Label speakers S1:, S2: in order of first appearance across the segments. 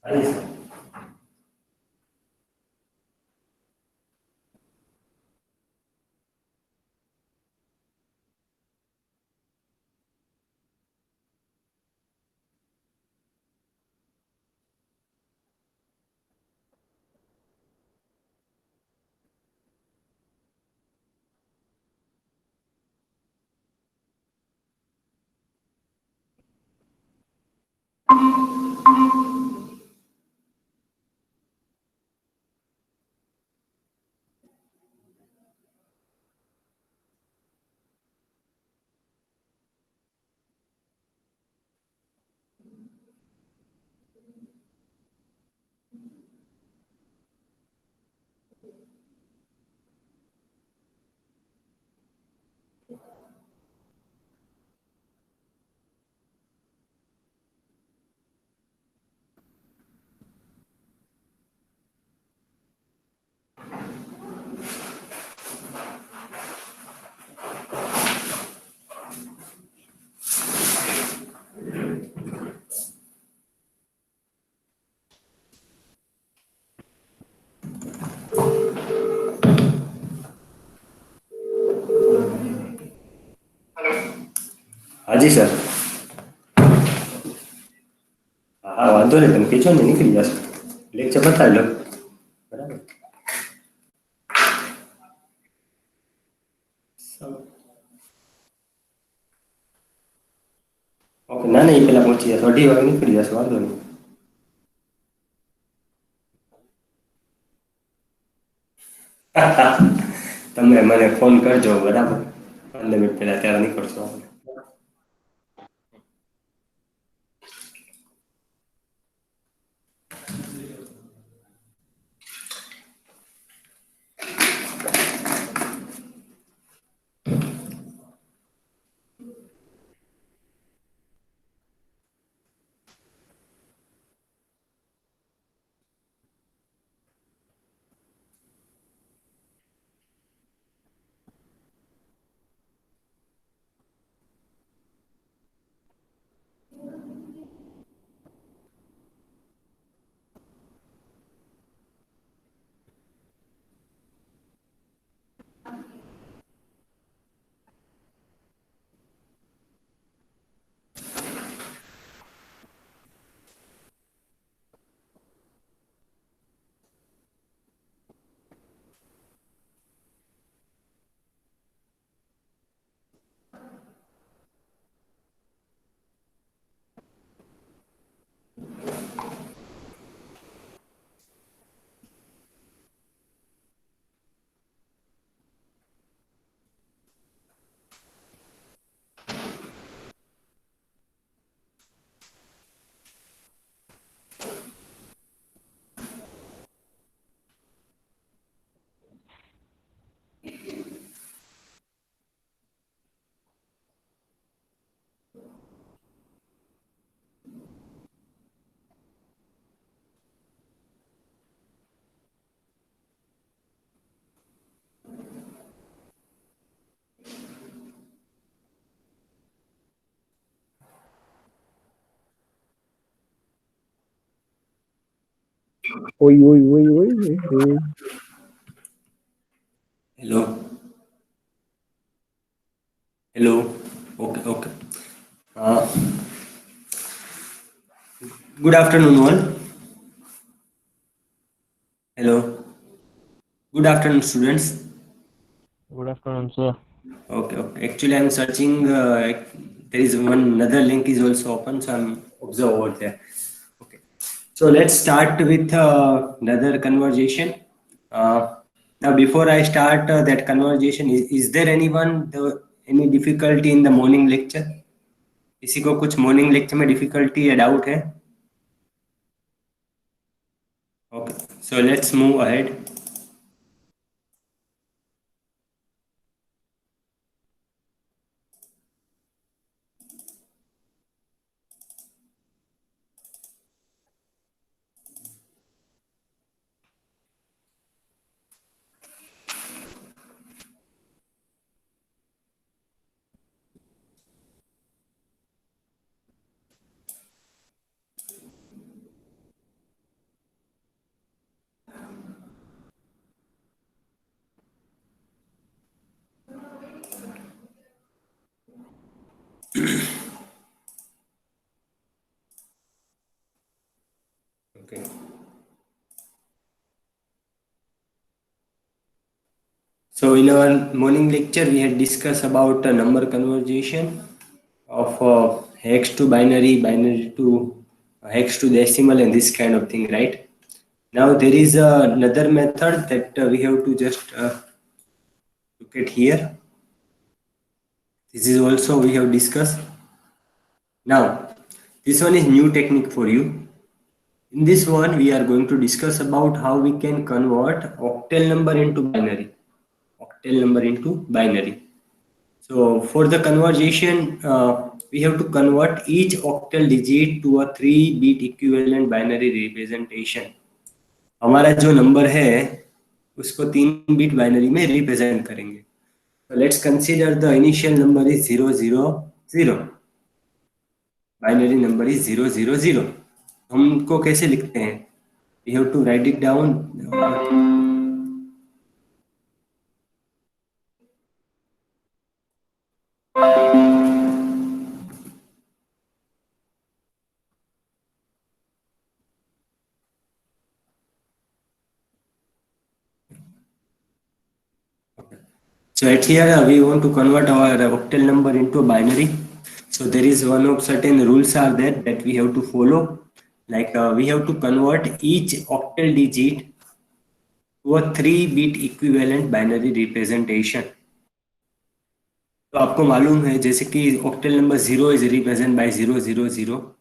S1: हाँ जी सर। हाँ जी सर। हाँ वांधो नहीं, તમે કીધો ને નીકળી જશે. લેક્ચર બતાવી લો. બરાબર. ઓકે, ના ના, એ પેલા પહોંચી જશે. 2:30 વાગે નીકળી જશે, વાંધો નહીં. તમે મને ફોન કરજો, બરાબર? 15 મિનિટ પહેલા, ત્યારે નીકળશો આપણે.
S2: Oi, oi, oi, oi, oi, oi.
S1: Hello. Hello. Okay okay. Good afternoon all. Hello. Good afternoon students.
S2: Good afternoon, sir.
S1: Okay, okay. Actually, I'm searching. There is one another link is also open, so I'm observe over there. Okay. So let's start with another conversation. Now, before I start that conversation, is there anyone any difficulty in the morning lecture? किसी को कुछ morning lecture में difficulty या doubt है? Okay. So let's move ahead. Okay. So in our morning lecture, we had discussed about number conversion of hex to binary, binary to hex to decimal, and this kind of thing, right? Now there is another method that we have to just look at here. This is also we have discussed. Now this one is new technique for you. In this one, we are going to discuss about how we can convert octal number into binary. Octal number into binary. So for the conversion, we have to convert each octal digit to a 3-bit equivalent binary representation. हमारा जो number है उसको 3 bit binary में represent करेंगे. So let's consider the initial number is 000. Binary number is 000. हमको कैसे लिखते हैं? We have to write it down. So at here we want to convert our octal number into a binary. So there is one of certain rules are there that we have to follow. Like we have to convert each octal digit to a 3-bit equivalent binary representation. तो आपको मालूम है जैसे कि octal number 0 is represented by 000,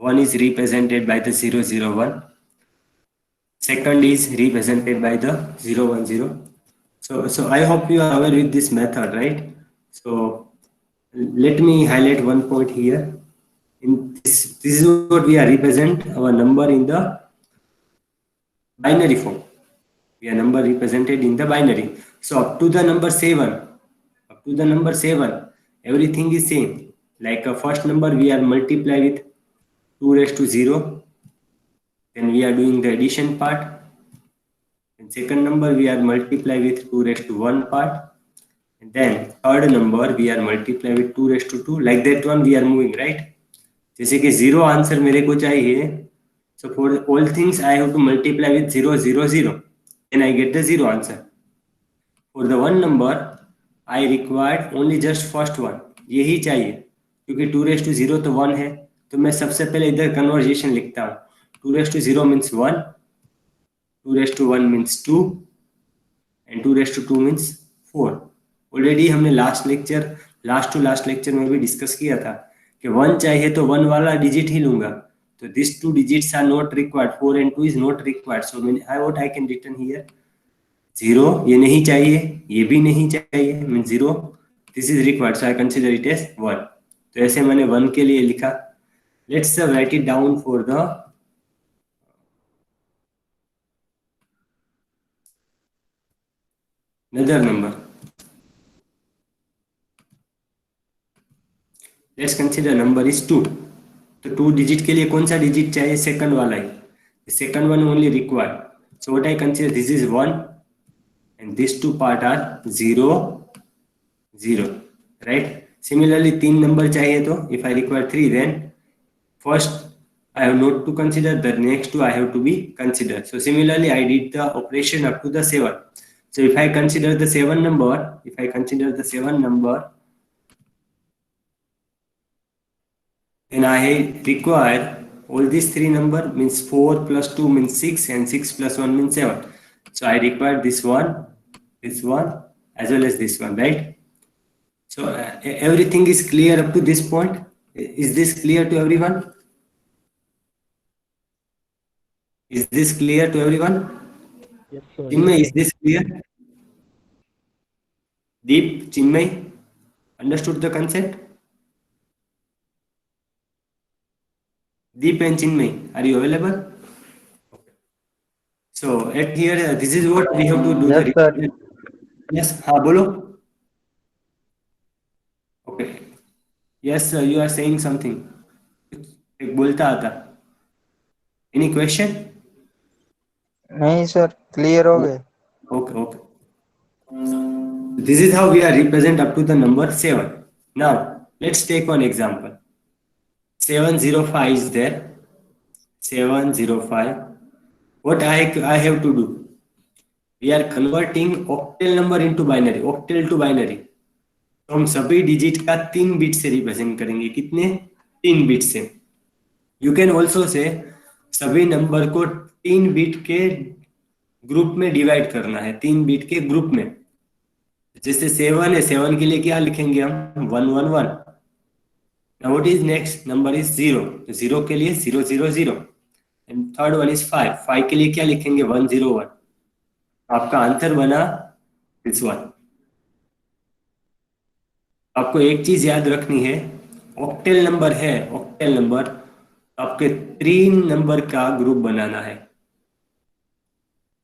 S1: 1 is represented by the 001, second is represented by the 010. So I hope you are aware with this method, right? So let me highlight one point here. In this is what we are represent our number in the binary form. We are number represented in the binary. So up to the number 7, everything is same. Like a first number we are multiply with 2 raised to 0. Then we are doing the addition part. And second number we are multiply with 2 raised to 1 part. And then third number we are multiply with 2 raised to 2. Like that one we are moving, right? जैसे कि 0 answer मेरे को चाहिए. So for all things I have to multiply with 000. Then I get the 0 answer. For the one number I required only just first one. यही चाहिए क्योंकि 2 raised to 0 तो 1 है. तो मैं सबसे पहले इधर कन्वर्जेशन लिखता हूँ. 2 raised to 0 means 1, 2 raised to 1 means 2, and 2 raised to 2 means 4. Already हमने लास्ट टू लास्ट लेक्चर में भी डिस्कस किया था कि 1 चाहिए तो 1 वाला डिजिट ही लूंगा. तो this 2 digits are not required. 4 and 2 is not required. So what I can written here 0. ये नहीं चाहिए, ये भी नहीं चाहिए, means 0. This is required, so I consider it as 1. तो ऐसे मैंने 1 के लिए लिखा. Let's write it down for the another number. Let's consider number is 2. तो 2 digit के लिए कौन सा digit चाहिए? सेकंड वाला ही. The second one only required. So what I consider this is 1 and these two part are 0, 0, right? Similarly 3 number चाहिए तो if I require 3, then first I have not to consider, the next two I have to be considered. So similarly I did the operation up to the 7. So if I consider the 7 number, then I require all these 3 number, means 4 plus 2 means 6 and 6 plus 1 means 7. So I require this one as well as this one, right? So everything is clear up to this point. Is this clear to everyone? Is this clear to everyone?
S2: Yes, sir.
S1: Chinmay, is this clear? Deep, Chinmay, understood the concept? Deep and Chinmay, are you available? So at here, this is what we have to do.
S3: Yes, sir.
S1: Yes, हाँ बोलो. Okay. Yes, sir, you are saying something. एक बोलता आता. Any question?
S3: नहीं sir, clear हो गए.
S1: Okay. This is how we are represent up to the number 7. Now let's take one example. 705 is there. 705. What I have to do? We are converting octal number into binary, octal to binary. तो हम सभी digit का 3 bit से represent करेंगे. कितने? 3 bit से. You can also say सभी number को 3 बिट के ग्रुप में डिवाइड करना है, 3 बिट के ग्रुप में. जैसे 7 है, 7 के लिए क्या लिखेंगे हम? 111. Now what is next? Number is 0. 0 के लिए 000. And third one is 5. 5 के लिए क्या लिखेंगे? 101. आपका आंसर बना this one. आपको एक चीज याद रखनी है, ऑक्टेल नंबर है, ऑक्टेल नंबर आपके 3 नंबर का ग्रुप बनाना है.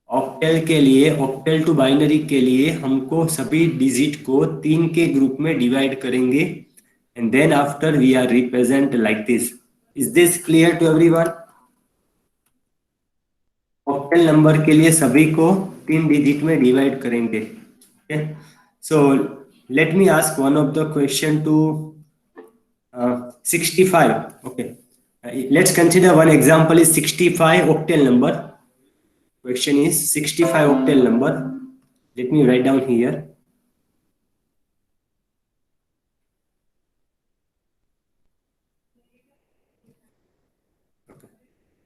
S1: ऑक्टेल के लिए, ऑक्टेल टू बाइनरी के लिए हमको सभी डिजिट को 3 के ग्रुप में डिवाइड करेंगे. And then after we are represent like this. Is this clear to everyone? Octal number के लिए सभी को 3 डिजिट में डिवाइड करेंगे. Okay? So let me ask one of the question to 65. Okay. Let's consider one example is 65 octal number. Question is 65 octal number. Let me write down here.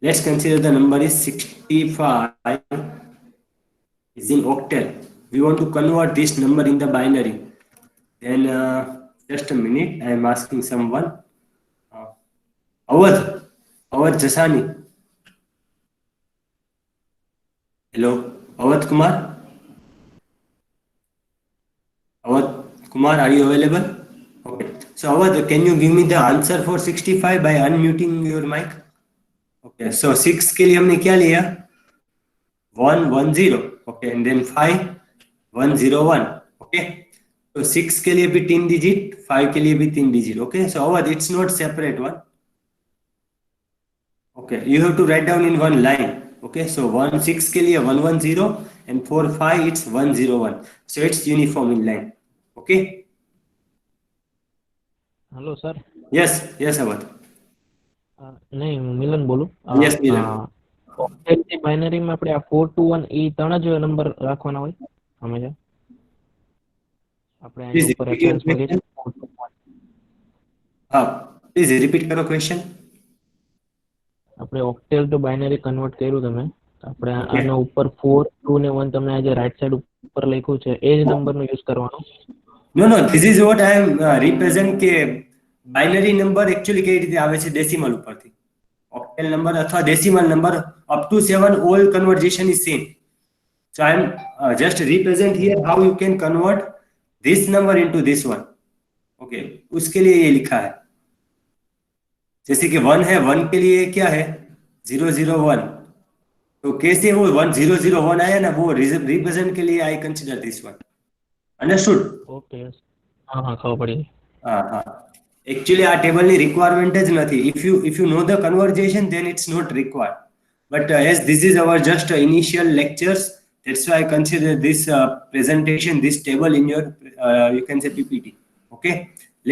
S1: Let's consider the number is 65 is in octal. We want to convert this number in the binary. Then just a minute, I am asking someone. Awadh Jasani. Hello, Awadh Kumar. Awadh Kumar, are you available? Okay. So Awadh, can you give me the answer for 65 by unmuting your mic? Okay, so 6 के लिए हमने क्या लिया? 110. Okay, and then 5 101. Okay, so 6 के लिए भी 3 digit, 5 के लिए भी 3 digit. Okay, so Awadh, it's not separate one. Okay, you have to write down in one line. Okay, so 6 के लिए 110 and 4 5 it's 101. So it's uniform in line. Okay.
S2: Hello sir.
S1: Yes, Awadh.
S2: નહીં, હું મિલન બોલું.
S1: Yes, Milan.
S2: ઓક્ટેલ થી binary માં આપણે આ 421 એ ત્રણ જ નંબર રાખવાના હોય હંમેશા. આપણે
S1: Please
S2: આની ઉપર
S1: repeat your
S2: રેફરન્સ માં
S1: question.
S2: લઈએ 421.
S1: हाँ, please repeat करो question.
S2: આપણે ઓક્ટેલ ટુ બાઇનરી કન્વર્ટ કર્યું તમે. આપણે
S1: Okay.
S2: આના ઉપર 4 2 ને 1 તમને આજે રાઈટ સાઈડ ઉપર લખ્યું છે એ જ નંબર નો યુઝ કરવાનો.
S1: No, this is what I am represent કે બાઇનરી નંબર एक्चुअली કઈ રીતે આવે છે? ડેસિમલ ઉપરથી. ઓક્ટેલ નંબર અથવા decimal number up to 7 all conversion is same. So I am just represent here how you can convert this number into this one. Okay, उसके लिए ये लिखा है. जैसे कि 1 है, 1 के लिए क्या है? 001. तो कैसे वो 1001 आया ना, वो रिप्रेजेंट के लिए I consider this one. Understood?
S2: Okay. હા હા, ખબર પડી.
S1: हाँ. Actually આ ટેબલની રિક્વાયરમેન્ટ જ નથી. if you know the conversation then it's not required, but as this is our just initial lectures, that's why I consider this presentation, this table in your you can say PPT. Okay,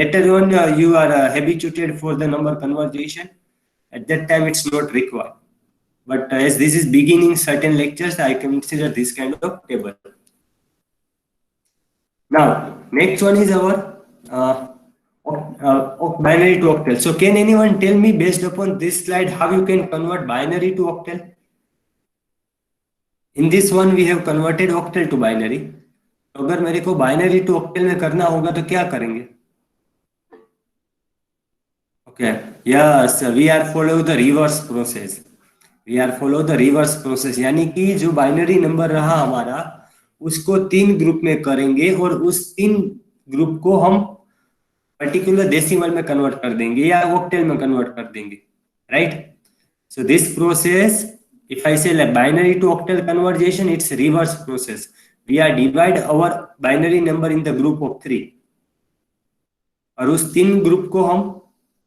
S1: later on you are habituated for the number conversation. At that time it's not required, but as this is beginning certain lectures, I consider this kind of table. Now next one is our binary to octal. So can anyone tell me based upon this slide how you can convert binary to octal? In this one we have converted octal to binary. तो अगर मेरे को binary to octal में करना होगा तो क्या करेंगे? Okay, yes, we are follow the reverse process. यानी कि जो बाइनरी नंबर रहा हमारा उसको 3 ग्रुप में करेंगे और उस 3 ग्रुप को हम पर्टिकुलर डेसिमल में कन्वर्ट कर देंगे या ऑक्टेल में कन्वर्ट कर देंगे. Right? So this process, if I say binary to octal conversion, it's reverse process. We are divide our binary number in the group of 3 और उस 3 ग्रुप को हम,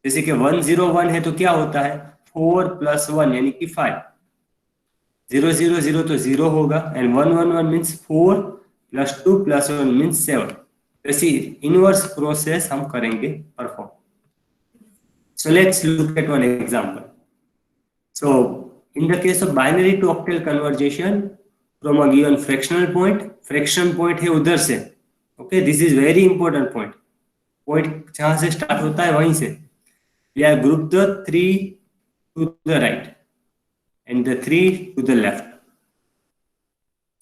S1: जैसे कि 101 है तो क्या होता है? 4 + 1 यानी कि 5. 000 तो 0 होगा एंड 111 मीन्स 4 + 2 + 1 मीन्स 7. ऐसी इनवर्स प्रोसेस हम करेंगे perform. So let's look at one example. So in the case of binary to octal conversion, from a given fractional point, fraction point है उधर से, okay, this is very important point. Point जहाँ से start होता है वहीं से, we are group the 3 to the right and the 3 to the left.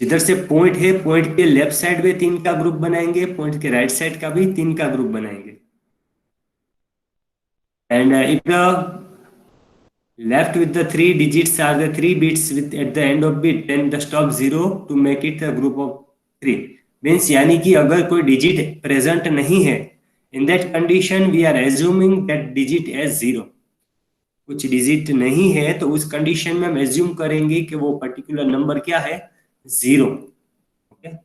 S1: जिधर से पॉइंट है, पॉइंट के लेफ्ट साइड में 3 का ग्रुप बनाएंगे, पॉइंट के राइट साइड का भी 3 का ग्रुप बनाएंगे. And if the left with the 3 digits are the 3 bits with at the end of bit, then the stop 0 to make it a group of 3. Means यानी कि अगर कोई digit present नहीं है, in that condition we are assuming that digit as 0. कुछ digit नहीं है तो उस condition में हम assume करेंगे कि वो particular number क्या है, 0. Okay.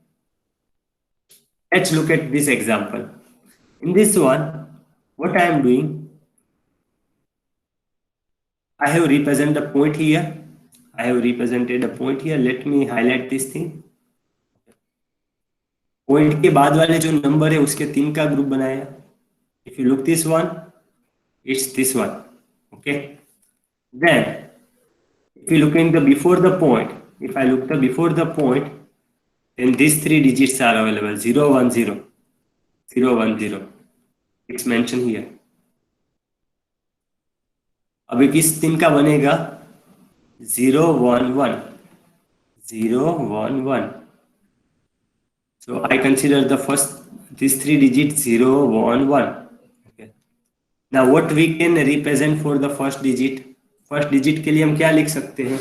S1: Let's look at this example. In this one, what I am doing, I have represented a point here. I have represented a point here. Let me highlight this thing. Point के बाद वाले जो number है उसके 3 का group बनाया. If you look this one, it's this one. Okay. Then, if you look in the before the point, if I look the before the point, then these 3 digits are available. 0, 1, 0. 0, 1, 0. It's mentioned here. अभी किस 3 का बनेगा? 0, 1, 1. 0, 1, 1. So I consider the first, these 3 digits 0, 1, 1. Okay. Now what we can represent for the first digit? First digit के लिए हम क्या लिख सकते हैं?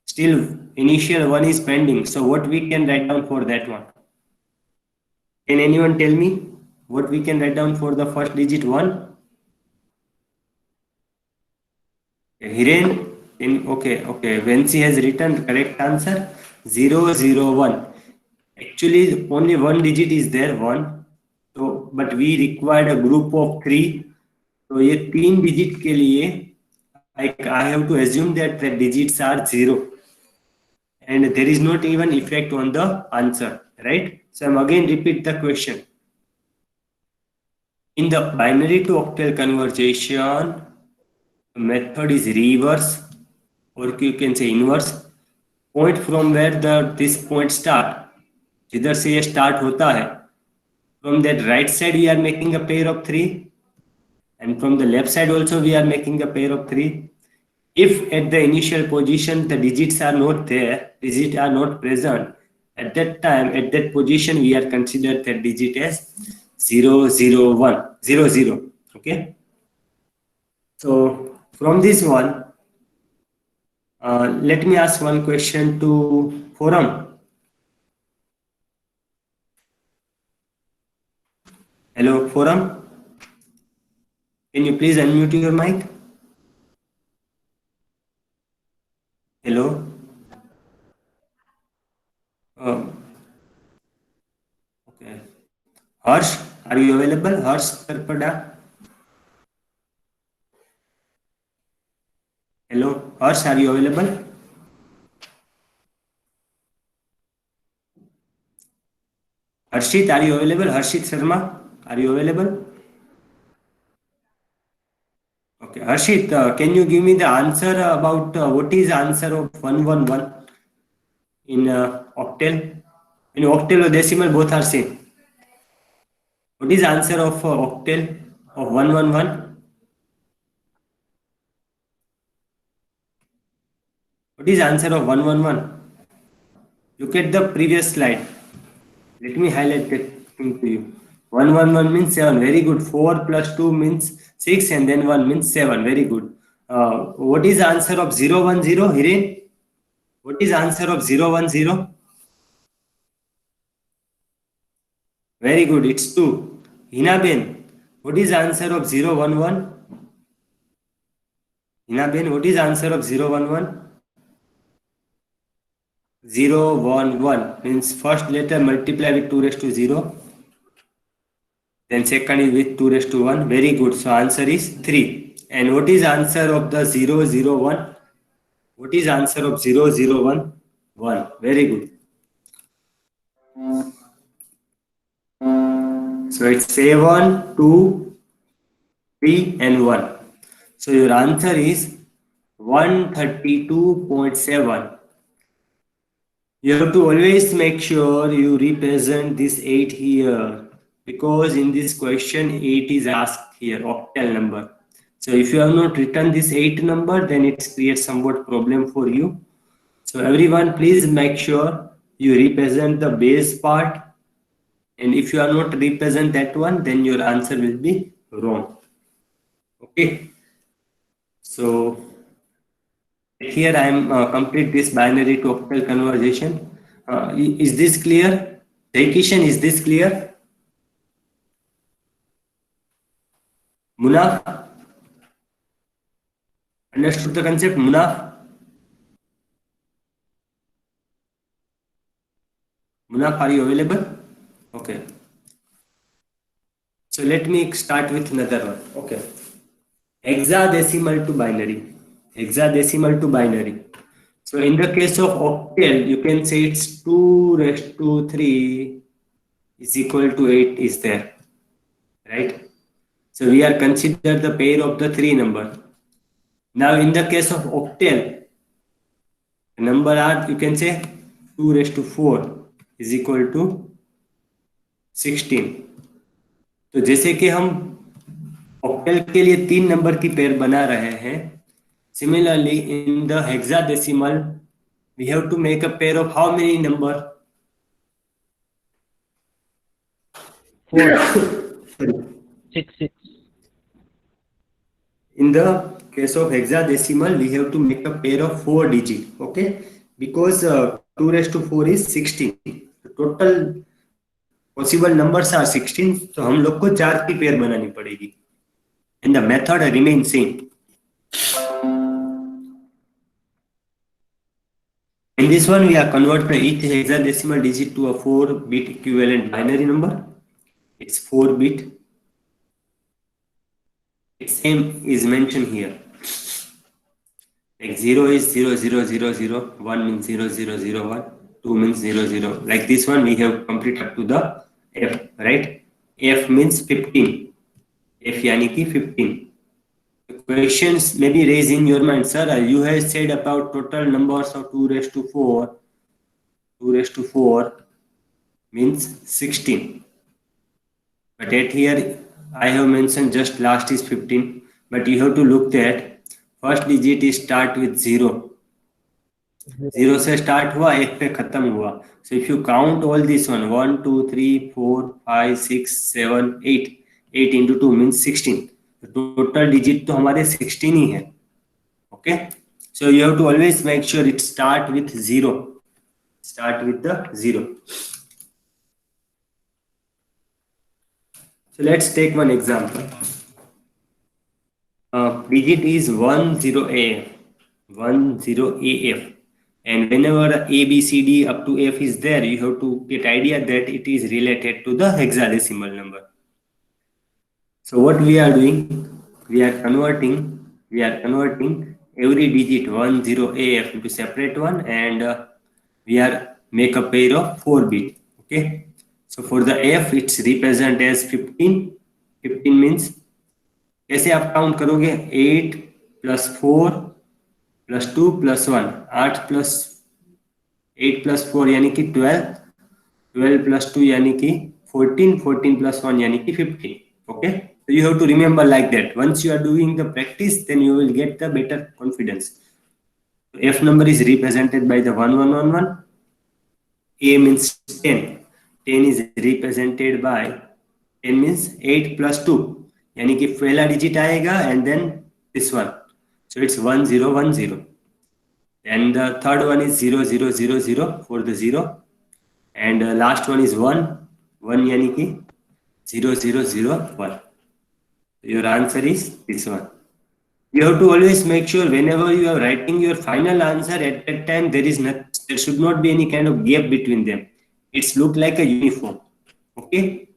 S1: Still initial 1 is pending. So what we can write down for that one? Can anyone tell me what we can write down for the first digit 1? Hiren, okay. Vensi has written correct answer 0, 0, 1. Actually, only one digit is there, 1. So, but we required a group of 3. So, ये 3 digit के लिए I have to assume that the digits are 0, and there is not even effect on the answer, right? So, I'm again repeat the question. In the binary to octal conversion, method is reverse, or you can say inverse. Point from where this point start, जिधर से ये start होता है, from that right side we are making a pair of 3, and from the left side also we are making a pair of 3. If at the initial position the digits are not there, digits are not present, at that time, at that position we are considered that digit as 0, 0, 1, 0, 0. Okay. So from this one, let me ask one question to forum. Hello, forum. Can you please unmute your mic? Hello. Okay. Harsh, are you available? Harsh Tarpada. Hello, Harsh, are you available? Harshit, are you available? Harshit Sharma, are you available? Okay, Harshit, can you give me the answer about what is answer of 111 in octal? In octal or decimal, both are same. What is answer of octal of 111? What is answer of 111? Look at the previous slide. Let me highlight that thing to you. 111 means 7. Very good. 4 plus 2 means 6, and then 1 means 7. Very good. What is answer of 010? Hiren? What is answer of 010? Very good. It's 2. Hinaben, what is answer of 011? Hinaben, what is answer of 011? 011 means first letter multiply with 2 raised to 0. Then second is with 2 raised to 1. Very good. So answer is 3. And what is answer of the 001? What is answer of 001? 1. Very good. So it's 7, 2, 3 and 1. So your answer is 132.7. You have to always make sure you represent this 8 here, because in this question 8 is asked here, octal number. So if you have not written this 8 number, then it creates somewhat problem for you. So everyone, please make sure you represent the base part, and if you are not represent that one, then your answer will be wrong. Okay. So here I am complete this binary to octal conversion. Is this clear? Kishan, is this clear? Munaf, understood the concept? Munaf, are you available? Okay. So let me start with another one. Okay. Hexadecimal to binary. Hexadecimal to binary. So in the case of octal, you can say it's 2 raised to 3 is equal to 8 is there, right? So we are consider the pair of the 3 number. Now in the case of octal, the number are, you can say 2 raised to 4 is equal to 16. तो जैसे कि हम octal के लिए 3 number की pair बना रहे हैं, similarly in the hexadecimal we have to make a pair of how many number?
S2: 4. 6.
S1: In the case of hexadecimal, we have to make a pair of 4 digit, okay? Because 2 raised to 4 is 16. Total possible numbers are 16, so हम लोग को 4 की pair बनानी पड़ेगी. And the method remains same. In this one, we are converting each hexadecimal digit to a 4-bit equivalent binary number. It's 4-bit. Its same is mentioned here. Like 0 is 0, 0, 0, 0, 1 means 0, 0, 0, 1, 2 means 0, 0. Like this one, we have completed up to the F, right? F means 15. F yani ki 15. The questions may be raised in your mind, sir. You have said about total numbers of 2 raised to 4. 2 raised to 4 means 16. But at here, I have mentioned just last is 15. But you have to look that first digit is start with 0. 0 से start हुआ, 1 पे खत्म हुआ. So if you count all this one, 1, 2, 3, 4, 5, 6, 7, 8. 8 into 2 means 16. The total digit तो हमारे 16 ही है. Okay. So you have to always make sure it start with 0. Start with the 0. So let's take one example. Digit is 10AF. 10AF. And whenever A, B, C, D up to F is there, you have to get idea that it is related to the hexadecimal number. So what we are doing, we are converting every digit 10AF into separate one, and we are make a pair of 4-bit. Okay. So for the F, it's represented as 15. 15 means कैसे आप count करोगे? 8 + 4 + 2 + 1. 8 + 8 + 4 यानी कि 12. 12 + 2 यानी कि 14. 14 + 1 यानी कि 15. Okay. So you have to remember like that. Once you are doing the practice, then you will get the better confidence. So F number is represented by the 1 1 1 1. A means 10. 10 is represented by 10 means 8 + 2. यानी कि पहला digit आएगा and then this one. So it's 1 0 1 0. And the third one is 0 0 0 0 for the 0. And last one is 1 1 यानी कि 0 0 0 1. Your answer is this one. You have to always make sure whenever you are writing your final answer, at that time there should not be any kind of gap between them. It's look like a uniform. Okay.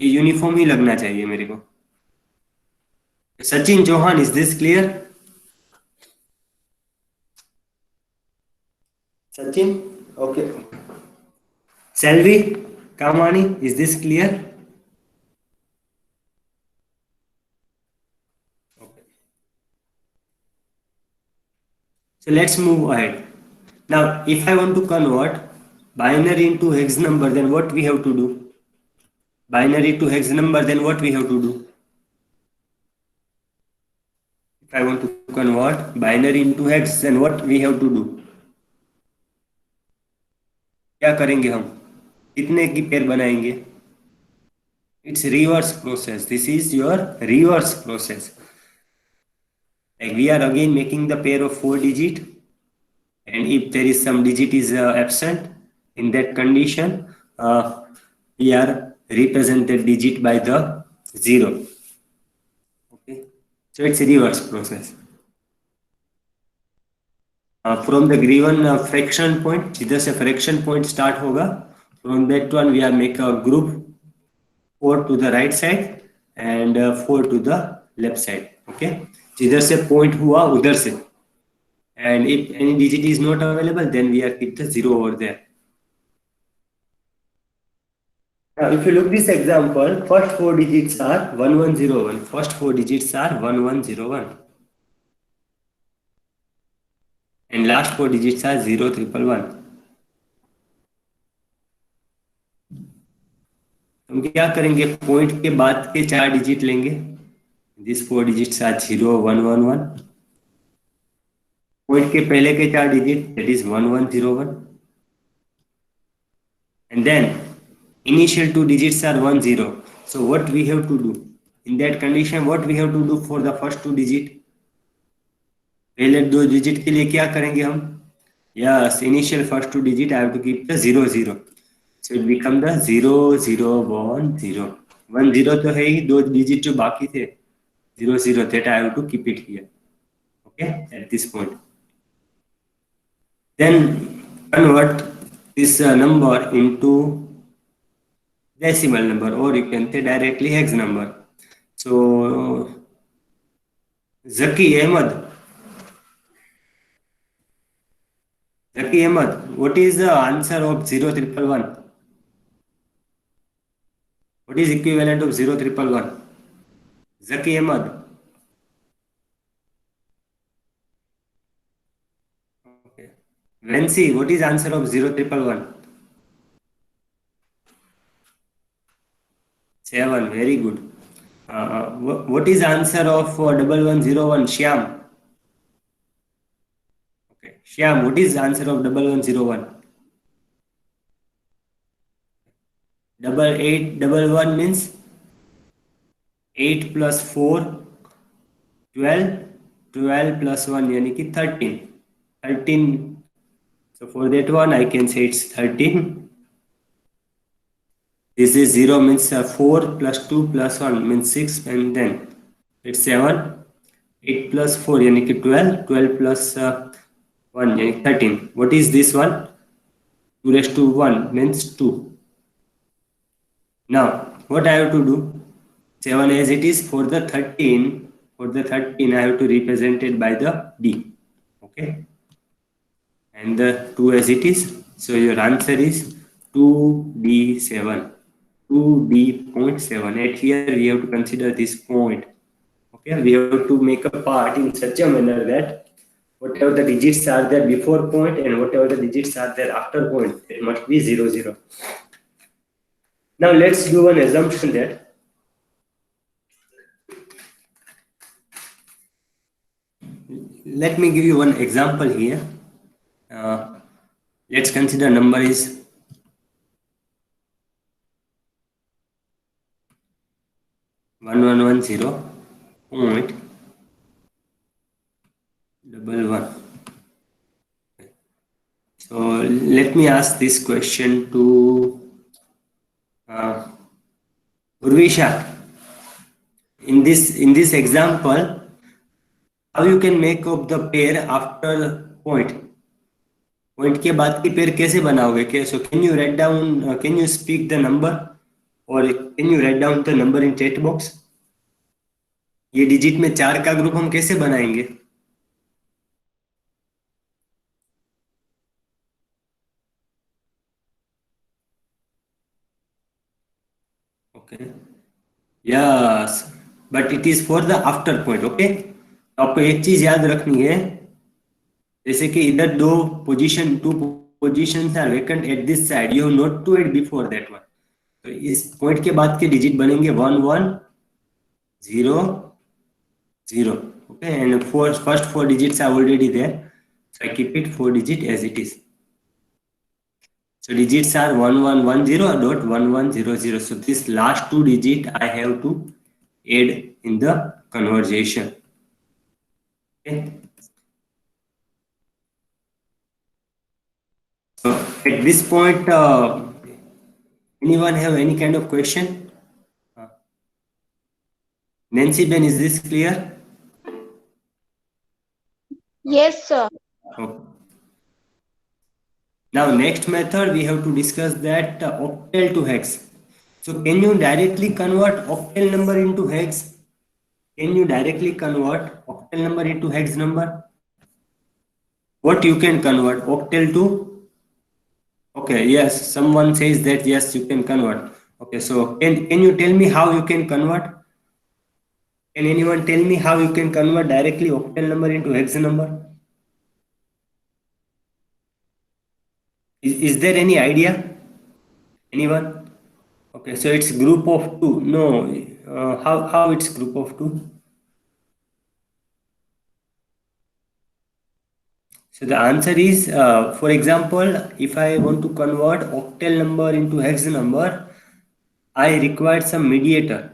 S1: ये uniform ही लगना चाहिए मेरे को. Sachin Chauhan, is this clear? Sachin, okay. Salvi Kamani, is this clear? Okay. So let's move ahead. Now, if I want to convert binary into hex number, then what we have to do? Binary to hex number, then what we have to do? If I want to convert binary into hex, then what we have to do? क्या करेंगे हम? कितने की pair बनाएंगे? It's reverse process. This is your reverse process. Like we are again making the pair of 4 digit, and if there is some digit is absent, in that condition, we are represented digit by the 0. Okay, so it's a reverse process. From the given fraction point, जिधर से fraction point start होगा, from that one we are make a group 4 to the right side and 4 to the left side. Okay, जिधर से point हुआ उधर से, and if any digit is not available, then we are keep the 0 over there. Now, if you look this example, first 4 digits are 1101. First 4 digits are 1101. And last 4 digits are 0111. हम क्या करेंगे? Point के बाद के 4 digit लेंगे. This 4 digits are 0111. Point के पहले के 4 digit, that is 1101. And then initial 2 digits are 10. So what we have to do? In that condition, what we have to do for the first 2 digit? पहले 2 digit के लिए क्या करेंगे हम? Yes, initial first 2 digit I have to keep the 00. So it become the 0010. 10 तो है ही, 2 digit जो बाकी थे 00, that I have to keep it here. Okay, at this point. Then convert this number into decimal number, or you can say directly hex number. So Zaki Ahmed, what is the answer of 0111? What is equivalent of 0111? Zaki Ahmed. Okay. Nancy, what is answer of 0111? 7. Very good. What is answer of 1101? Shyam. Okay. Shyam, what is answer of 1101? 8811 means 8 plus 4, 12. 12 plus 1 यानी कि 13. 13. So for that one I can say it's 13. This is 0 means 4 plus 2 plus 1 means 6, and then it's 7. 8 plus 4 यानी कि 12. 12 plus 1 यानी 13. What is this one? 2 raised to 1 means 2. Now what I have to do? 7 as it is. For the 13, I have to represent it by the D. Okay, and the 2 as it is. So your answer is 2D7. 2D.7. At here we have to consider this point. Okay, we have to make a part in such a manner that whatever the digits are there before point and whatever the digits are there after point, it must be 00. Now let's do an assumption that let me give you one example here. Let's consider number is 1110.11. So let me ask this question to Urvisha. In this example, how you can make up the pair after point? Point के बाद की pair कैसे बनाओगे? Okay, so can you write down? Can you speak the number, or can you write down the number in chat box? ये digit में 4 का group हम कैसे बनाएंगे? Okay. Yes, but it is for the after point. Okay. आपको एक चीज याद रखनी है, जैसे कि इधर two position are vacant at this side, you have not to add before that one. तो इस पॉइंट के बाद के डिजिट बनेंगे 1 1 0 0। Okay, and first four digits are already there, so I keep it 4 digit as it is. So digits are 1110.1100. So this last two digit I have to add in the conversation. Okay. So at this point, anyone have any kind of question? Nancy Ben, is this clear?
S4: Yes, sir.
S1: Okay. Now next method we have to discuss that octal to hex. So can you directly convert octal number into hex? Can you directly convert octal number into hex number? What you can convert octal to? Okay, yes, someone says that yes, you can convert. Okay, so can you tell me how you can convert? Can anyone tell me how you can convert directly octal number into hex number? Is there any idea? Anyone? Okay, so it's group of two. No, how it's group of two? So the answer is, for example, if I want to convert octal number into hex number, I require some mediator.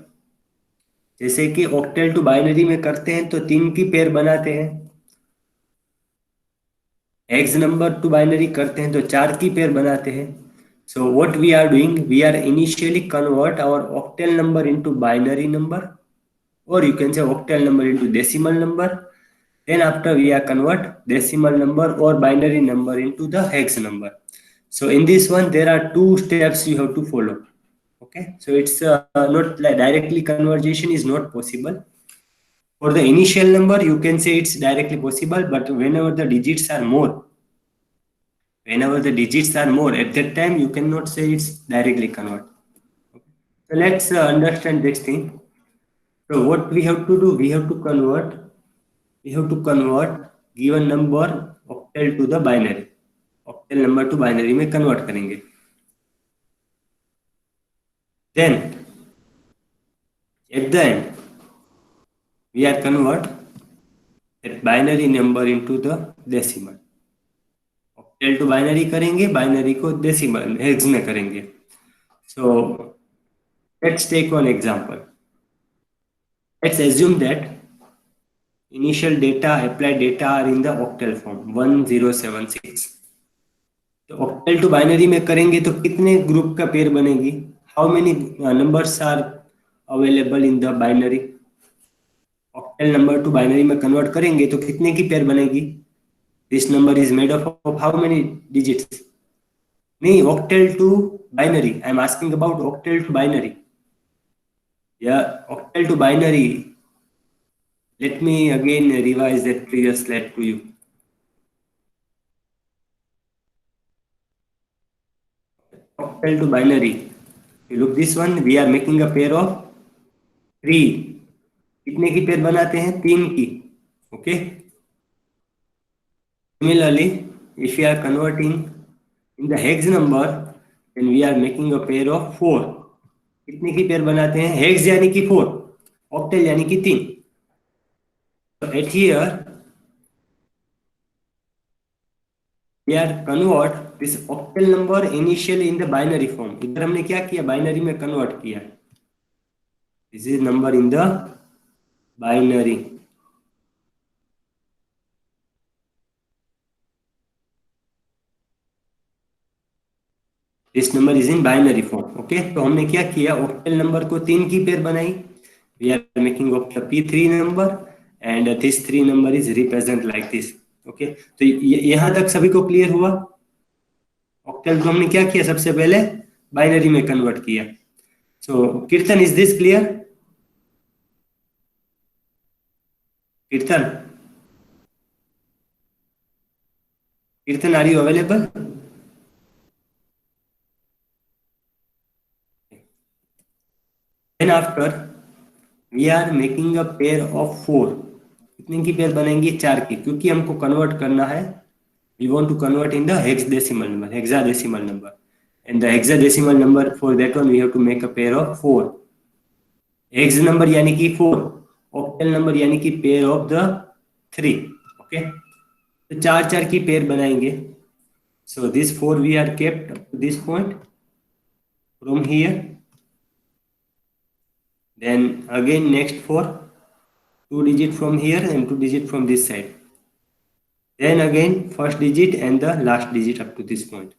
S1: जैसे कि octal to binary में करते हैं तो 3 की pair बनाते हैं, hex number to binary करते हैं तो 4 की पेयर बनाते हैं. So what we are doing, we are initially convert our octal number into binary number, or you can say octal number into decimal number. Then after we are convert decimal number or binary number into the hex number. So in this one there are two steps you have to follow. Okay, so it's not like directly conversion is not possible. For the initial number you can say it's directly possible, but whenever the digits are more, at that time you cannot say it's directly convert. Okay. So let's understand this thing. So what we have to do, we have to convert given number octal to the binary. Octal number to binary में convert करेंगे. Then at the end we are convert that binary number into the decimal. Octal to binary करेंगे, binary को decimal hex में करेंगे. So let's take one example. Let's assume that initial data, applied data are in the octal form 1076. तो octal to binary में करेंगे तो कितने group का पेयर बनेगी? How many numbers are available in the binary? Octal number to binary में convert करेंगे तो कितने की पेयर बनेगी? This number is made up of how many digits? नहीं, octal to binary. I am asking about octal to binary. Yeah, octal to binary. Let me again revise that previous slide to you. Octal to binary. You look this one, we are making a pair of 3. कितने की pair बनाते हैं? 3 की. Okay. Similarly, if we are converting in the hex number, then we are making a pair of 4. कितने की pair बनाते हैं? Hex यानी कि 4, octal यानी कि 3. So at here we are convert this octal number initially in the binary form. इधर हमने क्या किया? बाइनरी में कन्वर्ट किया. This is number in the binary. This number is in binary form. Okay, तो हमने क्या किया? octal number को 3 की पेयर बनाई. We are making of the P3 number and this 3 number is represent like this. Okay, तो यहाँ तक सभी को क्लियर हुआ? octal को हमने क्या किया? सबसे पहले बाइनरी में कन्वर्ट किया. So Kirtan, is this clear? Kirtan, are you available? Then after we are making a pair of 4. कितने की पेयर बनेंगी? 4 की, क्योंकि हमको कन्वर्ट करना है. We want to convert in the hexadecimal number. And the hexadecimal number, for that one we have to make a pair of 4. Hex number यानी कि 4, octal number यानी कि pair of the 3. Okay, तो 4 की pair बनाएंगे. So this 4 we are kept up to this point from here. Then again next 4, 2 digit from here and 2 digit from this side. Then again first digit and the last digit up to this point.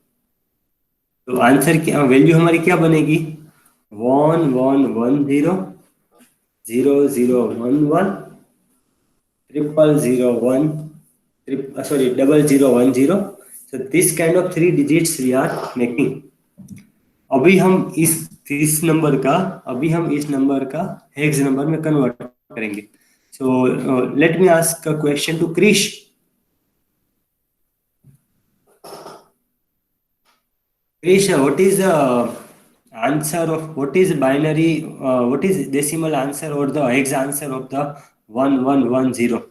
S1: तो answer क्या, value हमारी क्या बनेगी? 1 1 1 0 0 0 1 1 0 0 1 0 0 1 0. So this kind of 3 digits we are making. अभी हम इस number का hex number में कन्वर्ट करेंगे. So let me ask a question to Krish. Krish, what is the answer of, what is binary, what is decimal answer or the hex answer of the 1110?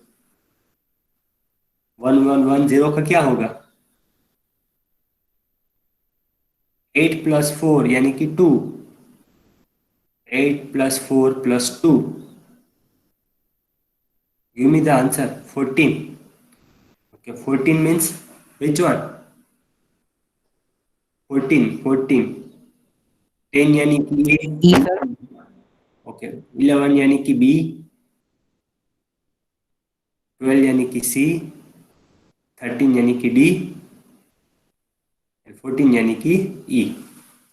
S1: 1110 का क्या होगा? 8 plus 4 यानी कि 2. 8 plus 4 plus 2. Give me the answer. 14. Okay, 14 means which one? 14. 10 यानी कि
S2: E sir.
S1: Okay. 11 यानी कि B. 12 यानी कि सी. 13 यानी कि डी. and 14 यानी कि ई.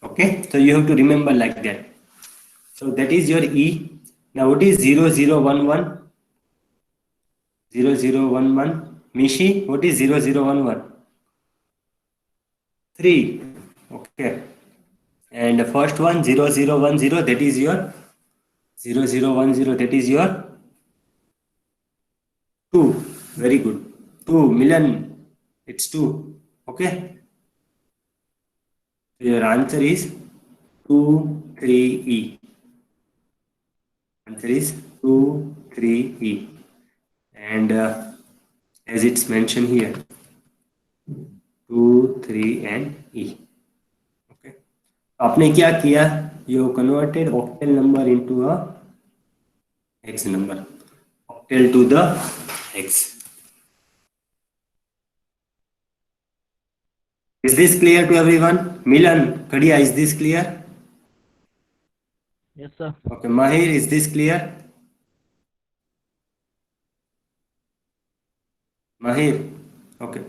S1: Okay, so you have to remember like that. So that is your E. Now what is 0011? 0011. Mishi, what is 0011? 3. Okay. And the first one 0010, that is your 0010, that is your 2. Very good. 2 million, it's 2. Okay, so your answer is 2 3E. Answer is 2 3E. And as it's mentioned here, 2 3 and E. Okay, आपने क्या किया? You converted octal number into a hex number. Octal to the hex. Is this clear to everyone? Milan, Kadia, is this clear?
S2: Yes sir.
S1: Okay, Mahir, is this clear? Mahir, okay.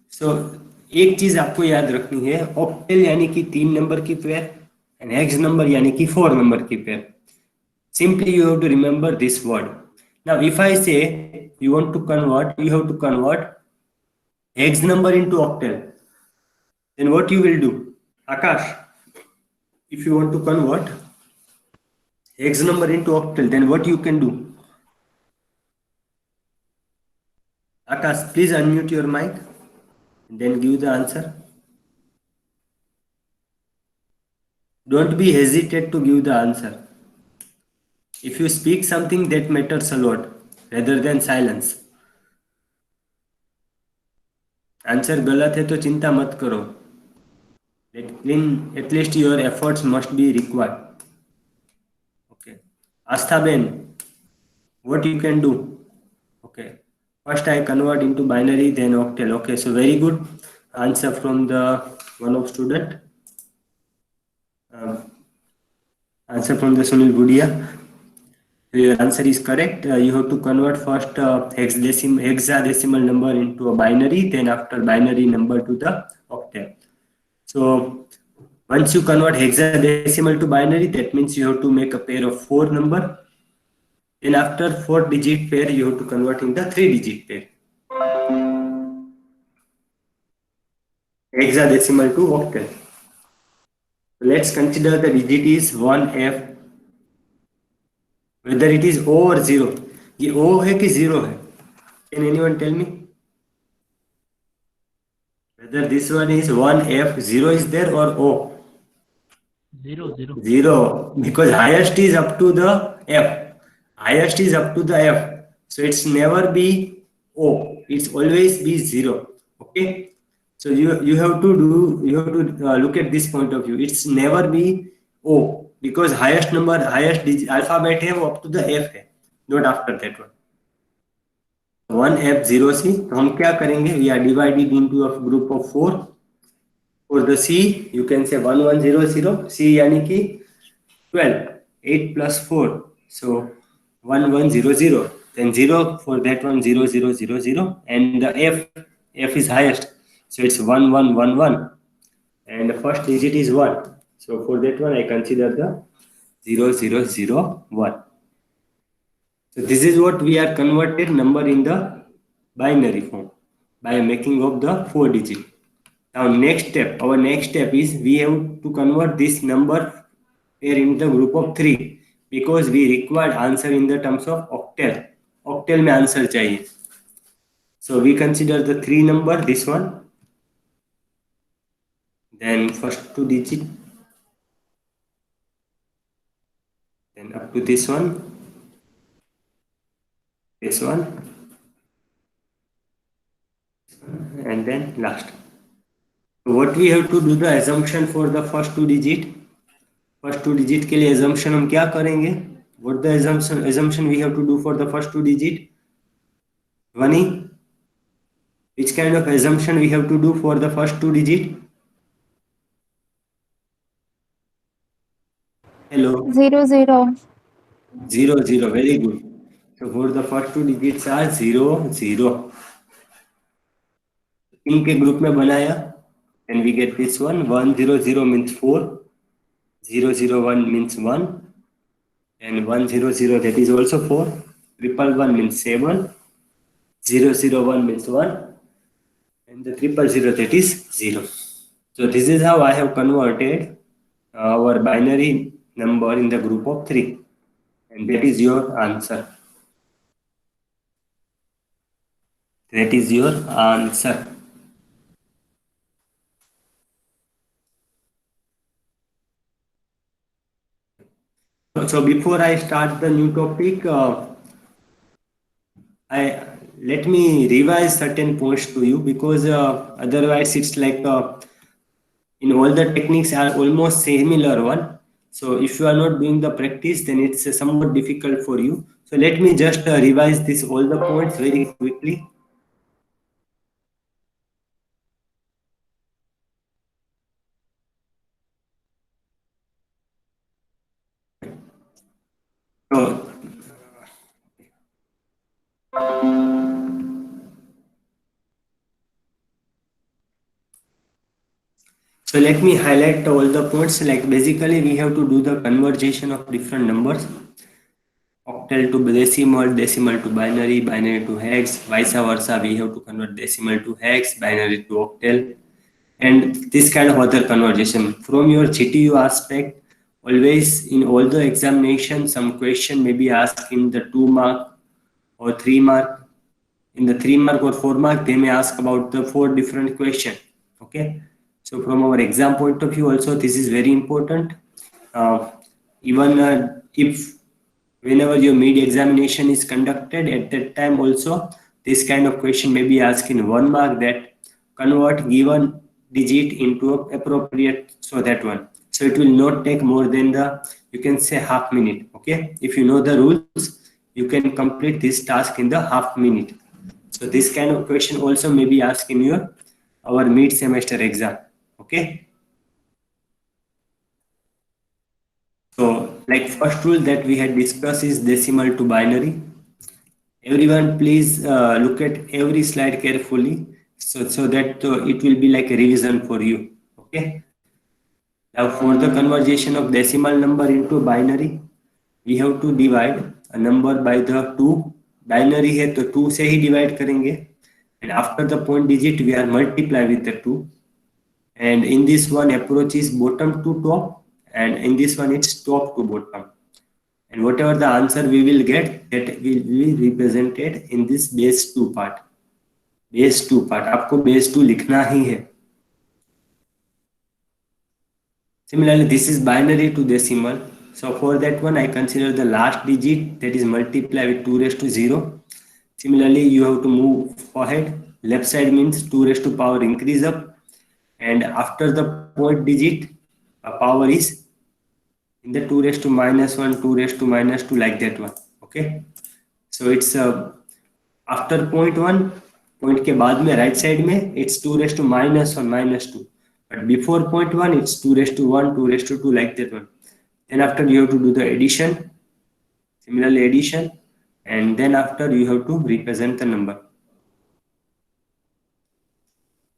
S1: So एक चीज आपको याद रखनी है, octal यानी कि 3 number की pair and hex number यानी कि 4 नंबर की pair. Simply you have to remember this word. Now if I say you want to convert, you have to convert hex number into octal. Then what you will do? Akash, if you want to convert hex number into octal, then what you can do? Akash, please unmute your mic and then give the answer. Don't be hesitant to give the answer. If you speak something, that matters a lot rather than silence. Answer गलत है तो चिंता मत करो. At least your efforts must be required. Okay, Astha Ben, what you can do? Okay, first I convert into binary, then octal. Okay, so very good answer from the one of student. Answer from the Sunil Budia. Your answer is correct. You have to convert first hexadecimal number into a binary, then after binary number to the octal. So once you convert hexadecimal to binary, that means you have to make a pair of 4 number. Then after 4 digit pair, you have to convert in the 3 digit pair. Hexadecimal to octal. Let's consider the digit is 1F. Whether it is O or 0. ये O है कि 0 है? Can anyone tell me? Whether this one is 1F, 0 is there, or O?
S2: 0 0.
S1: 0, because highest is up to the F. Highest is up to the F. So it's never be O. It's always be 0. Okay. So you have to look at this point of view. It's never be O because highest number, highest digit, alphabet है वो up to the F है, not after that one. 1F0C. तो हम क्या करेंगे? We are divided into a group of 4. For the C, you can say 1100. C यानी कि 12. 8 plus 4. So 1100. Then 0 for that one, 0000. And the F is highest. So it's 1111. And the first digit is 1. So for that one, I consider the 0001. So this is what we are converted number in the binary form by making of the 4 digit. Now next step, our next step is we have to convert this number here in the group of 3 because we required answer in the terms of octal. Octal में answer चाहिए. So we consider the 3 number, this one. Then first 2 digit. Then up to this one. This one. And then last. So what we have to do the assumption for the first 2 digit. First 2 digit के लिए assumption हम क्या करेंगे? What the assumption we have to do for the first 2 digit? Vani, which kind of assumption we have to do for the first 2 digit? Hello.
S4: 0 0.
S1: 0 very good. So for the first 2 digits are 0 0. इनके group में बनाया and we get this one. 100 means 4, 001 means 1, and 100 that is also 4, 111 means 7, 001 means 1, and the 000 that is 0. So this is how I have converted our binary number in the group of 3, and that is your answer. That is your answer. So before I start the new topic, let me revise certain points to you because otherwise it's like in all the techniques are almost similar one. So if you are not doing the practice, then it's somewhat difficult for you. So let me just revise this all the points very quickly. So let me highlight all the points. Like basically we have to do the conversion of different numbers. Octal to decimal, decimal to binary, binary to hex, vice versa. We have to convert decimal to hex, binary to octal, and this kind of other conversion. From your GTU aspect, always in all the examination, some question may be asked in the 2 mark or 3 mark. In the 3 mark or 4 mark, they may ask about the 4 different questions. Okay. So from our exam point of view also, this is very important. Even if whenever your mid-examination is conducted, at that time also, this kind of question may be asked in 1 mark, that convert given digit into appropriate, so that one. So it will not take more than the, you can say, half minute. Okay. If you know the rules, you can complete this task in the half minute. So this kind of question also may be asked in our mid-semester exam. Okay. So like first rule that we had discussed is decimal to binary. Everyone please look at every slide carefully so that it will be like a revision for you. Okay. Now for the conversion of decimal number into binary, we have to divide a number by the 2. Binary है तो 2 से ही divide करेंगे, and after the point digit we are multiply with the 2, and in this one approach is bottom to top, and in this one it's top to bottom, and whatever the answer we will get, that will be represented in this base 2 part. Base 2 part आपको base 2 लिखना ही है. Similarly, this is binary to decimal. So for that one, I consider the last digit, that is multiply with 2 raised to 0. Similarly, you have to move ahead. Left side means 2 raised to power increase up, and after the point digit, power is in the 2 raised to minus 1, 2 raised to minus 2, like that one. Okay, so it's after point 1, point के बाद में right side में it's 2 raised to minus 1, minus 2, but before point 1 it's 2 raised to 1, 2 raised to 2, like that one. Then after you have to do the addition, similarly addition, and then after you have to represent the number.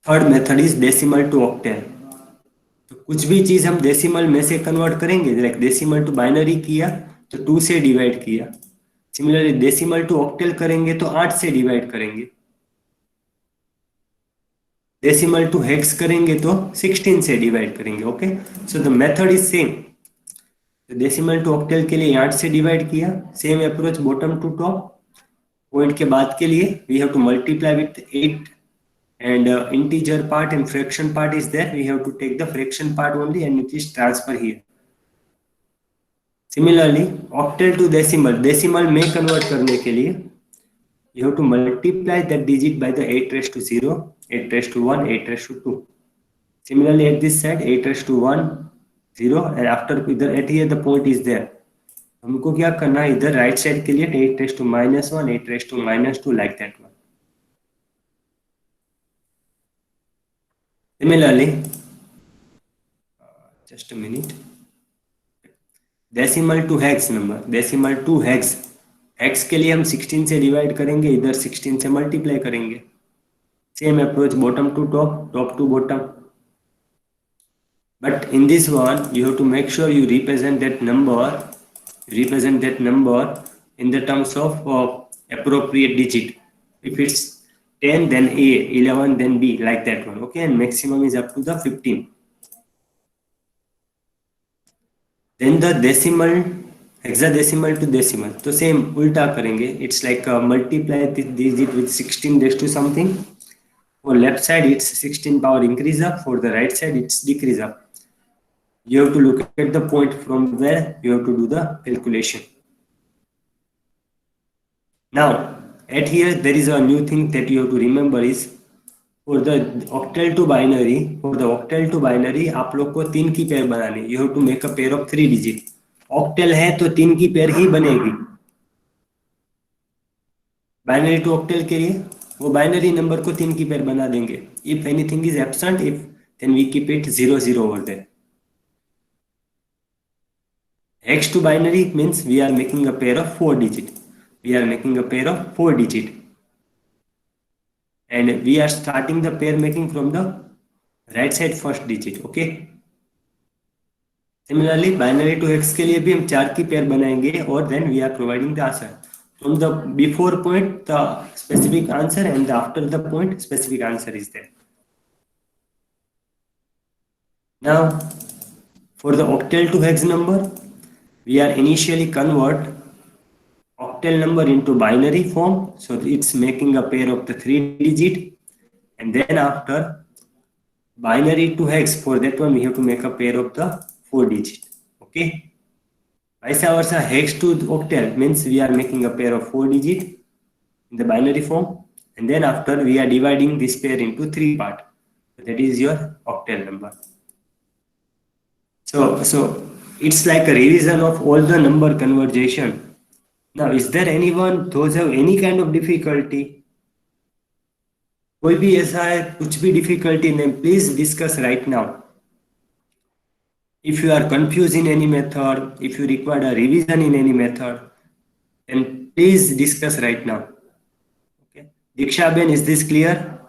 S1: Third method is decimal to octal. तो कुछ भी चीज हम decimal में से convert करेंगे, like decimal to binary किया तो 2 से डिवाइड किया. सिमिलरली डेसिमल टू ऑक्टेल करेंगे तो 8 से डिवाइड करेंगे. डेसिमल टू हेक्स करेंगे तो 16 से डिवाइड करेंगे. Okay, so the method is same. Decimal to octal के लिए 8 से डिवाइड किया, same approach bottom to top. Point के बाद के लिए we have to multiply with 8 and integer part and fraction part is there. We have to take the fraction part only and it is transfer here. Similarly octal to decimal, decimal में convert करने के लिए you have to multiply that digit by the 8 raised to 0, 8 raised to 1, 8 raised to 2. Similarly at this side 8 raised to 1, 0, and after इधर at here the point is there. हमको क्या करना है, इधर राइट साइड के लिए 8 raised to minus 1, 8 raised to minus 2, like that one. Similarly, just a minute. Decimal to hex number, decimal to hex. Hex के लिए हम 16 से डिवाइड करेंगे, इधर 16 से मल्टीप्लाई करेंगे. Same approach bottom to top, top to bottom. But in this one, you have to make sure you represent that number in the terms of appropriate digit. If it's 10, then A, 11, then B, like that one. Okay, and maximum is up to the 15. Then the decimal, hexadecimal to decimal. So same ulta करेंगे. It's like multiply this digit with 16 raised to something. For left side, it's 16 power increase up. For the right side, it's decrease up. You have to look at the point from where you have to do the calculation. Now, at here there is a new thing that you have to remember is for the octal to binary. For the octal to binary, आप लोग को 3 की pair बनानी. You have to make a pair of 3 digit. Octal है तो 3 की pair ही बनेगी. Binary to octal के लिए वो binary number को 3 की पेयर बना देंगे. If anything is absent, then we keep it 0 0 over there. Hex to binary means we are making a pair of 4 digit. We are making a pair of 4 digit. And we are starting the pair making from the right side first digit. Okay. Similarly, binary to hex के लिए भी हम 4 की pair बनाएंगे और then we are providing the answer. From the before point, the specific answer, and after the point, specific answer is there. Now, for the octal to hex number, we are initially convert octal number into binary form, so it's making a pair of the 3 digit, and then after binary to hex, for that one we have to make a pair of the 4 digit. Okay, vice versa, hex to octal means we are making a pair of 4 digit in the binary form, and then after we are dividing this pair into 3 part. That is your octal number. So it's like a revision of all the number conversion. Now, is there anyone those have any kind of difficulty? कोई भी ऐसा है कुछ भी difficulty नहीं, please discuss right now. If you are confused in any method, if you require a revision in any method, then please discuss right now. Okay, Diksha Ben, is this clear?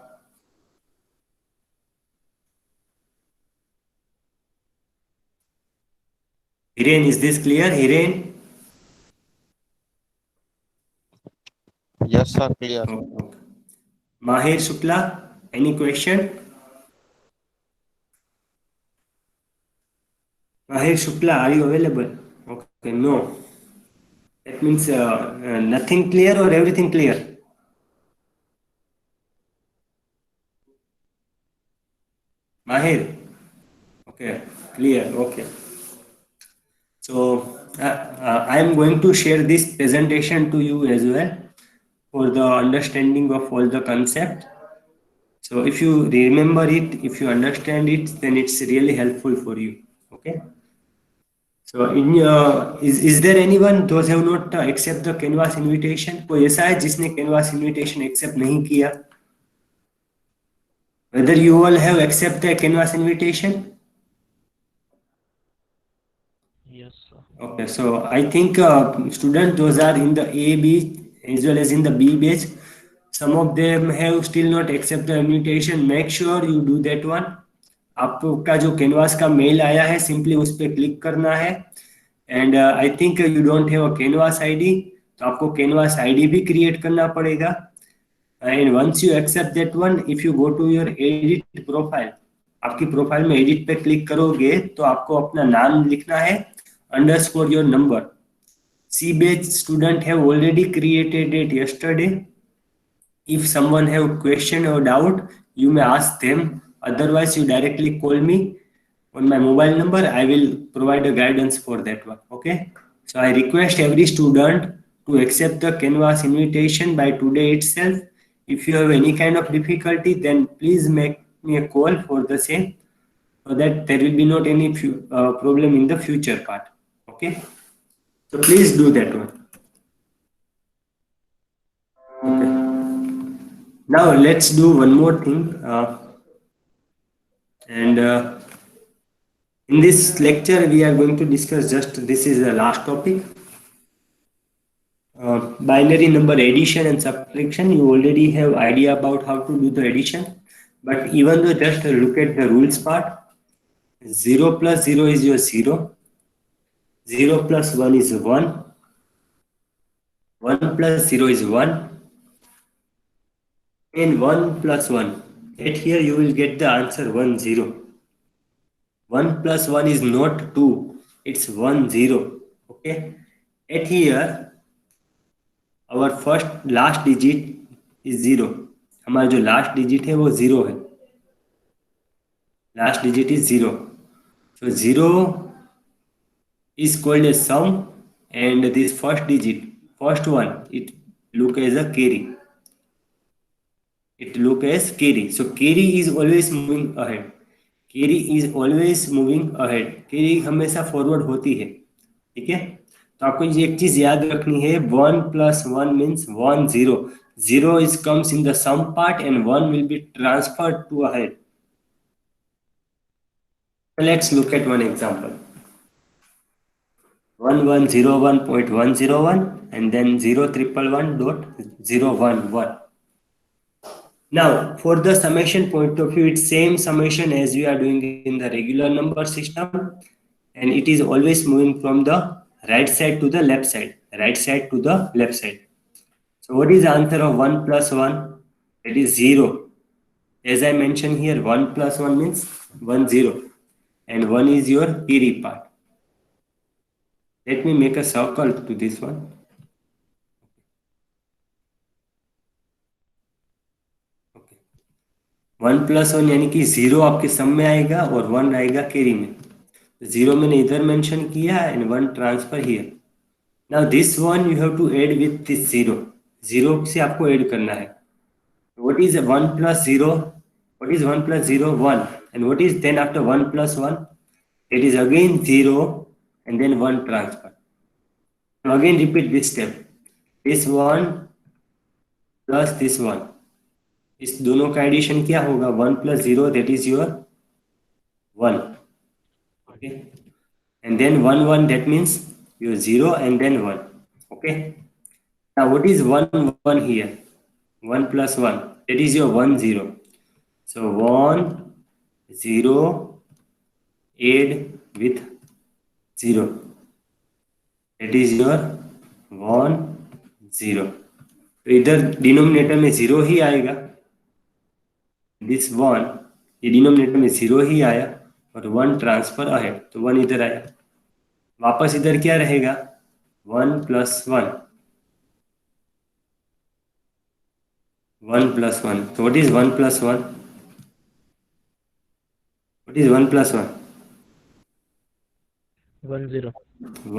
S1: Hiren, is this clear? Hiren?
S3: Yes, sir, clear.
S1: Okay. Mahir Shukla, any question? Mahir Shukla, are you available? Okay, no. That means nothing clear or everything clear? Mahir? Okay, clear, okay. So I am going to share this presentation to you as well. for the understanding of all the concept. So if you remember it, if you understand it, then it's really helpful for you. Okay. So is there anyone those have not accept the Canvas invitation? कोई ऐसा है जिसने Canvas invitation accept नहीं किया? Whether you all have accept the Canvas invitation?
S2: Yes, sir.
S1: Okay, so I think students those are in the A, B as well as in the B batch. Some of them have still not accept the invitation. Make sure you do that one. आपका जो canvas का mail आया है simply उस पर click करना है and I think you don't have a canvas ID तो आपको कैनवास आईडी भी क्रिएट करना पड़ेगा and once you accept that one if you go to your edit profile आपकी प्रोफाइल में एडिट पे क्लिक करोगे तो आपको अपना नाम लिखना है underscore your number C batch student have already created it yesterday if someone have question or doubt you may ask them otherwise you directly call me on my mobile number I will provide a guidance for that one okay so I request every student to accept the Canvas invitation by today itself if you have any kind of difficulty then please make me a call for the same so that there will be not any problem in the future part okay so please do that one okay. Now let's do one more thing and in this lecture we are going to discuss just this is the last topic binary number addition and subtraction you already have idea about how to do the addition but even though just look at the rules part 0 plus 0 is your 0 0 plus 1 is 1 1 plus 0 is 1 and 1 plus 1 at here you will get the answer 1 0 1 plus 1 is not 2 it's 1 0 okay at here our first last digit is 0 हमारा जो last digit है वो 0 है last digit is 0 so 0 is called a sum and this first digit first one it look as a carry it look as carry so carry is always moving ahead carry is always moving ahead carry हमेशा forward होती है ठीक है तो आपको ये एक चीज याद रखनी है 1 plus 1 means 1 0 0 is comes in the sum part and 1 will be transferred to ahead let's look at one example 1101.101 and then 01111.011 Now, for the summation point of view, it's same summation as we are doing in the regular number system, and it is always moving from the right side to the left side, right side to the left side. So, what is the answer of 1 plus 1? It is 0. As I mentioned here, 1 plus 1 means 1 0, and 1 is your carry part. Let me make a circle to this one. 1 plus 1 यानी कि 0 आपके सम में आएगा और 1 आएगा carry में 0 मैंने इधर मेंशन किया and 1 transfer here now this one you have to add with this 0 0 से आपको ऐड करना है what is 1 plus 0 what is 1 plus 0 1 and what is then after 1 plus 1 it is again 0 and then 1 transfer now again repeat this step this one plus this one इस दोनों का addition क्या होगा 1 plus 0 that is your 1 okay and then 1 1 that means your 0 and then 1 okay now what is 1 1 here 1 plus 1 that is your 1 0 so 1 0 add with 0 that is your 1 0 तो इधर denominator में 0 ही आएगा this 1 ये डिनोमिनेटर में 0 ही आया और 1 ट्रांसफर अहेड तो 1 इधर आया वापस इधर क्या रहेगा 1 plus 1 1 plus 1 so what is 1 plus 1 what is 1 plus 1
S2: 1 0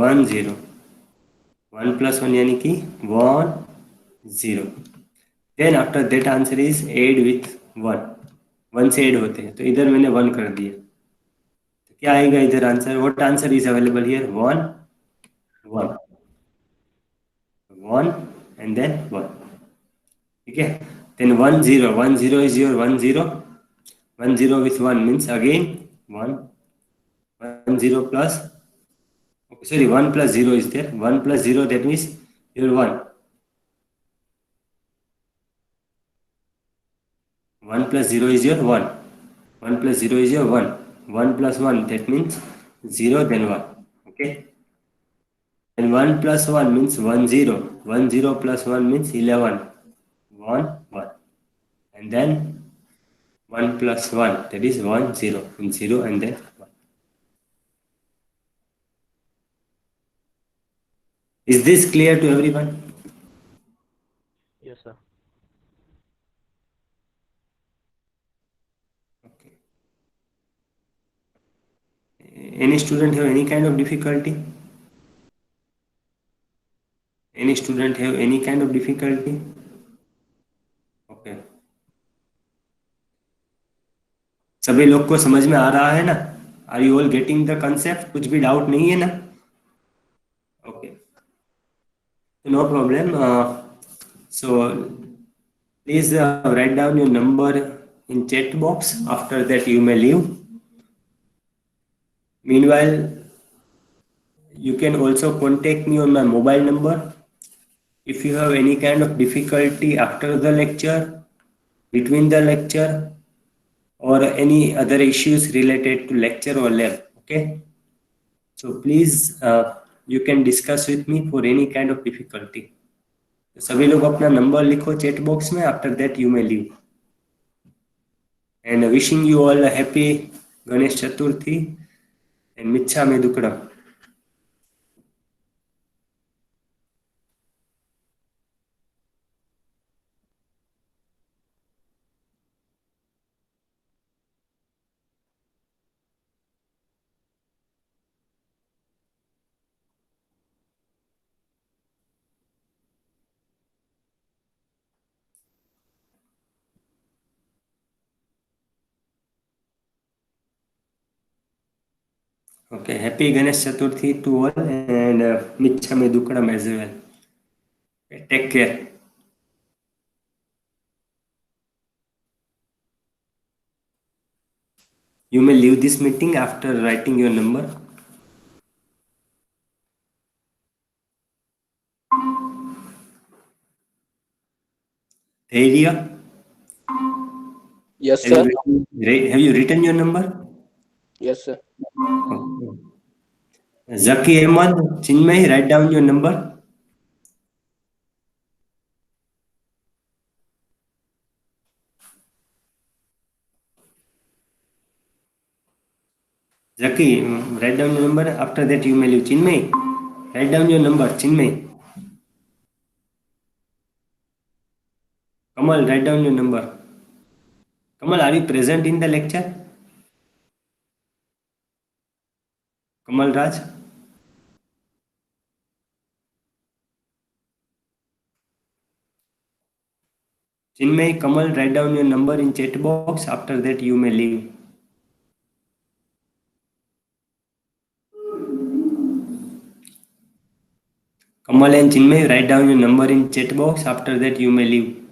S1: 1 0 1 plus 1 यानी कि 1 0. Then after that answer is add with 1. 1 से add होते हैं, तो इधर मैंने 1 कर दिया, तो क्या आएगा इधर answer? What answer is available here? 1 1 1 and then 1. ठीक है, then 1 0 1 0 is your 1 0. 1 0 with 1 means again 1 1 0 plus, sorry, 1 plus 0 is there. 1 plus 0, that means your 1. 1 plus 0 is your 1. 1 plus 0 is your 1. 1 plus 1, that means 0, then 1. Okay. And 1 plus 1 means 1 0. 1 0 plus 1 means 11. 1 1. And then 1 plus 1, that is 1 0. And 0 and then 1. Is this clear to everyone?
S2: Yes, sir.
S1: Okay. Any student have any kind of difficulty? Any student have any kind of difficulty? Okay. सभी लोग को समझ में आ रहा है ना? Are you all getting the concept? कुछ भी डाउट नहीं है ना? Okay. No problem. So please write down your number in chat box. After that you may leave. Meanwhile, you can also contact me on my mobile number. If you have any kind of difficulty after the lecture, between the lecture, or any other issues related to lecture or lab, okay? So please you can discuss with me for any kind of difficulty. तो सभी लोग अपना number लिखो chat box में. After that you may leave. And wishing you all a happy Ganesh Chaturthi and मिच्छामि दुक्कडम. Okay, happy Ganesh Chaturthi to all and Michhami Dukkadam as well. Okay, take care. You may leave this meeting after writing your number. Area.
S5: Yes, sir.
S1: Have you written your number?
S5: Yes, sir.
S1: Okay. Zaki Ahmad, Chinmay, write down your number. Zaki, write down your number. After that, you may leave. Chinmay, write down your number. Chinmay. Kamal, write down your number. Kamal, are you present in the lecture? Kamal Raj. Chinmay, Kamal, write down your number in chat box. After that, you may leave. Kamal and Chinmay, write down your number in chat box. After that, you may leave.